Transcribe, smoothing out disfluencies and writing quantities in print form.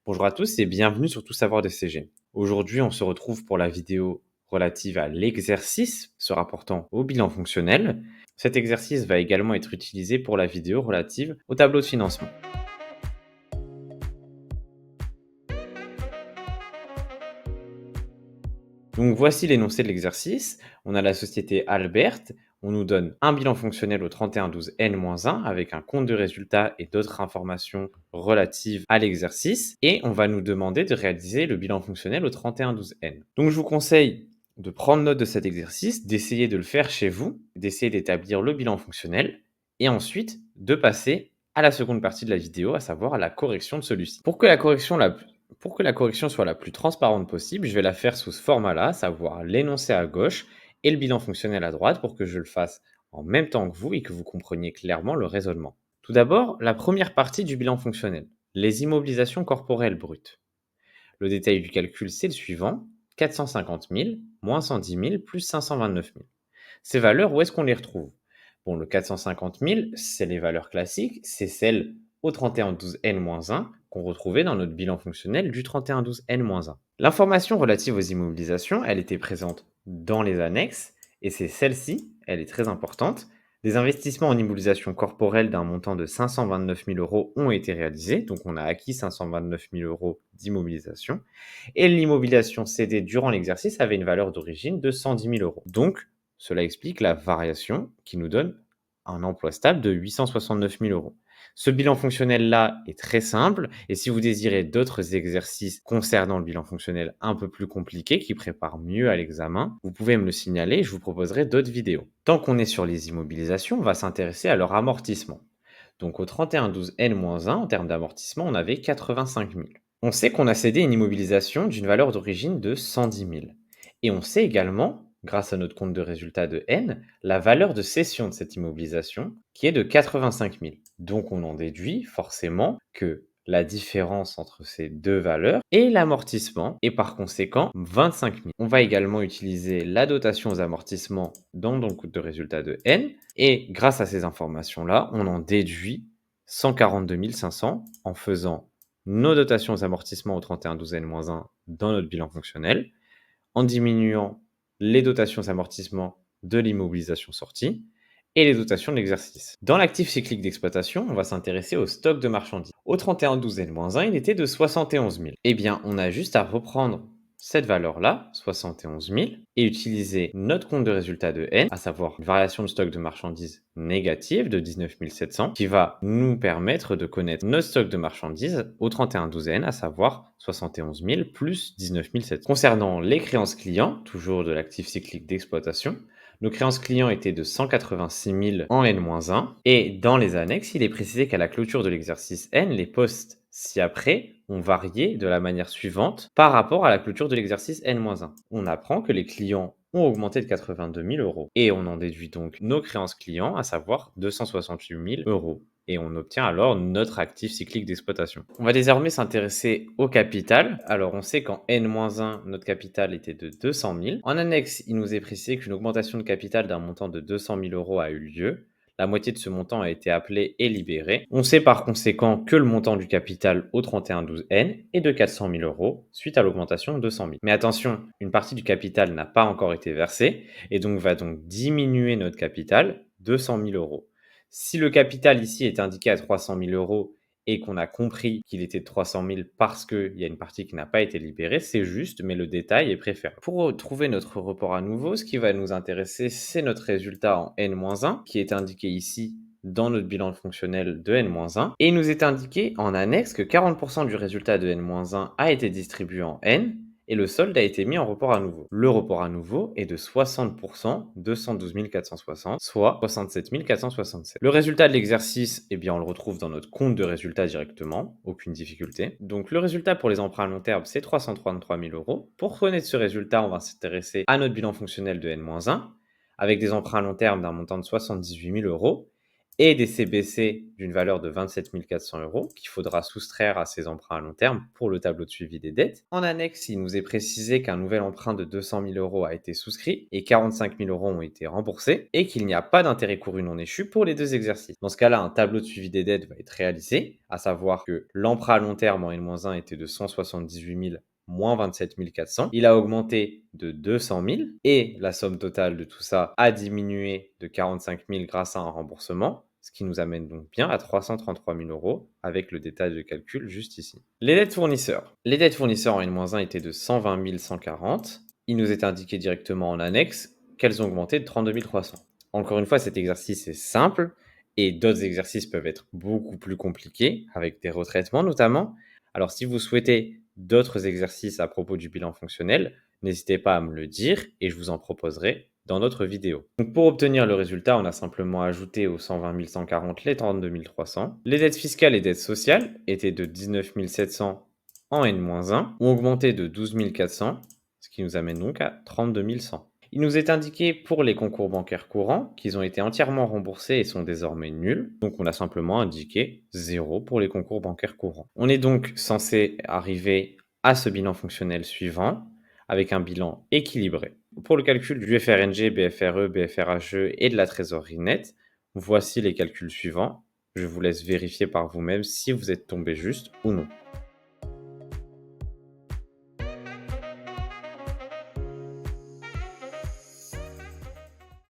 Bonjour à tous et bienvenue sur Tout savoir des CG. Aujourd'hui, on se retrouve pour la vidéo relative à l'exercice se rapportant au bilan fonctionnel. Cet exercice va également être utilisé pour la vidéo relative au tableau de financement. Donc voici l'énoncé de l'exercice. On a la société Albert. On nous donne un bilan fonctionnel au 31-12-N-1 avec un compte de résultat et d'autres informations relatives à l'exercice. Et on va nous demander de réaliser le bilan fonctionnel au 31-12-N. Donc je vous conseille de prendre note de cet exercice, d'essayer de le faire chez vous, d'essayer d'établir le bilan fonctionnel et ensuite de passer à la seconde partie de la vidéo, à savoir la correction de celui-ci. Pour que la correction soit la plus transparente possible, je vais la faire sous ce format-là, à savoir l'énoncé à gauche et le bilan fonctionnel à droite pour que je le fasse en même temps que vous et que vous compreniez clairement le raisonnement. Tout d'abord, la première partie du bilan fonctionnel, les immobilisations corporelles brutes. Le détail du calcul, c'est le suivant, 450 000 moins 110 000 plus 529 000. Ces valeurs, où est-ce qu'on les retrouve? Bon, le 450 000, c'est les valeurs classiques, c'est celles au 31-12-N-1 qu'on retrouvait dans notre bilan fonctionnel du 31-12-N-1. L'information relative aux immobilisations, elle était présente dans les annexes, et c'est celle-ci, elle est très importante. Des investissements en immobilisation corporelle d'un montant de 529 000 euros ont été réalisés, donc on a acquis 529 000 euros d'immobilisation, et l'immobilisation cédée durant l'exercice avait une valeur d'origine de 110 000 euros. Donc, cela explique la variation qui nous donne un emploi stable de 869 000 euros. Ce bilan fonctionnel-là est très simple et si vous désirez d'autres exercices concernant le bilan fonctionnel un peu plus compliqués qui préparent mieux à l'examen, vous pouvez me le signaler et je vous proposerai d'autres vidéos. Tant qu'on est sur les immobilisations, on va s'intéresser à leur amortissement. Donc au 31-12-N-1, en termes d'amortissement, on avait 85 000. On sait qu'on a cédé une immobilisation d'une valeur d'origine de 110 000. Et on sait également, grâce à notre compte de résultat de N, la valeur de cession de cette immobilisation qui est de 85 000. Donc on en déduit forcément que la différence entre ces deux valeurs est l'amortissement et par conséquent 25 000. On va également utiliser la dotation aux amortissements dans le compte de résultat de N et grâce à ces informations-là, on en déduit 142 500 en faisant nos dotations aux amortissements au 31-12-N-1 dans notre bilan fonctionnel, en diminuant les dotations aux amortissements de l'immobilisation sortie et les dotations de l'exercice. Dans l'actif cyclique d'exploitation, on va s'intéresser au stock de marchandises. Au 31-12-N-1, il était de 71 000. Eh bien, on a juste à reprendre cette valeur-là, 71 000, et utiliser notre compte de résultat de N, à savoir une variation de stock de marchandises négative de 19 700, qui va nous permettre de connaître notre stock de marchandises au 31-12N, à savoir 71 000 plus 19 700. Concernant les créances clients, toujours de l'actif cyclique d'exploitation, nos créances clients étaient de 186 000 en N-1, et dans les annexes, il est précisé qu'à la clôture de l'exercice N, les postes ci-après ont varié de la manière suivante par rapport à la clôture de l'exercice N-1. On apprend que les clients ont augmenté de 82 000 euros et on en déduit donc nos créances clients, à savoir 268 000 euros. Et on obtient alors notre actif cyclique d'exploitation. On va désormais s'intéresser au capital. Alors on sait qu'en N-1, notre capital était de 200 000. En annexe, il nous est précisé qu'une augmentation de capital d'un montant de 200 000 euros a eu lieu. La moitié de ce montant a été appelé et libéré. On sait par conséquent que le montant du capital au 31-12N est de 400 000 euros suite à l'augmentation de 200 000. Mais attention, une partie du capital n'a pas encore été versée et donc va donc diminuer notre capital 200 000 euros. Si le capital ici est indiqué à 300 000 euros et qu'on a compris qu'il était de 300 000 parce qu'il y a une partie qui n'a pas été libérée, c'est juste, mais le détail est préférable. Pour trouver notre report à nouveau, ce qui va nous intéresser, c'est notre résultat en N-1, qui est indiqué ici dans notre bilan fonctionnel de N-1. Et il nous est indiqué en annexe que 40% du résultat de N-1 a été distribué en N, et le solde a été mis en report à nouveau. Le report à nouveau est de 60%, 212 460, soit 67 467. Le résultat de l'exercice, eh bien, on le retrouve dans notre compte de résultat directement, aucune difficulté. Donc le résultat pour les emprunts à long terme, c'est 333 000 euros. Pour connaître ce résultat, on va s'intéresser à notre bilan fonctionnel de N-1, avec des emprunts à long terme d'un montant de 78 000 euros, et des CBC d'une valeur de 27 400 € qu'il faudra soustraire à ces emprunts à long terme pour le tableau de suivi des dettes. En annexe, il nous est précisé qu'un nouvel emprunt de 200 000 € a été souscrit et 45 000 € ont été remboursés et qu'il n'y a pas d'intérêt couru non échu pour les 2 exercices. Dans ce cas-là, un tableau de suivi des dettes va être réalisé, à savoir que l'emprunt à long terme en N-1 était de 178 000 moins 27 400. Il a augmenté de 200 000 et la somme totale de tout ça a diminué de 45 000 grâce à un remboursement, ce qui nous amène donc bien à 333 000 € avec le détail de calcul juste ici. Les dettes fournisseurs. Les dettes fournisseurs en N-1 étaient de 120 140. Il nous est indiqué directement en annexe qu'elles ont augmenté de 32 300. Encore une fois, cet exercice est simple et d'autres exercices peuvent être beaucoup plus compliqués, avec des retraitements notamment. Alors si vous souhaitez d'autres exercices à propos du bilan fonctionnel, n'hésitez pas à me le dire et je vous en proposerai dans notre vidéo. Donc pour obtenir le résultat, on a simplement ajouté aux 120 140 les 32 300. Les dettes fiscales et dettes sociales étaient de 19 700 en N-1, ont augmenté de 12 400, ce qui nous amène donc à 32 100. Il nous est indiqué pour les concours bancaires courants qu'ils ont été entièrement remboursés et sont désormais nuls. Donc on a simplement indiqué 0 pour les concours bancaires courants. On est donc censé arriver à ce bilan fonctionnel suivant avec un bilan équilibré. Pour le calcul du FRNG, BFRE, BFRHE et de la trésorerie nette, voici les calculs suivants. Je vous laisse vérifier par vous-même si vous êtes tombé juste ou non.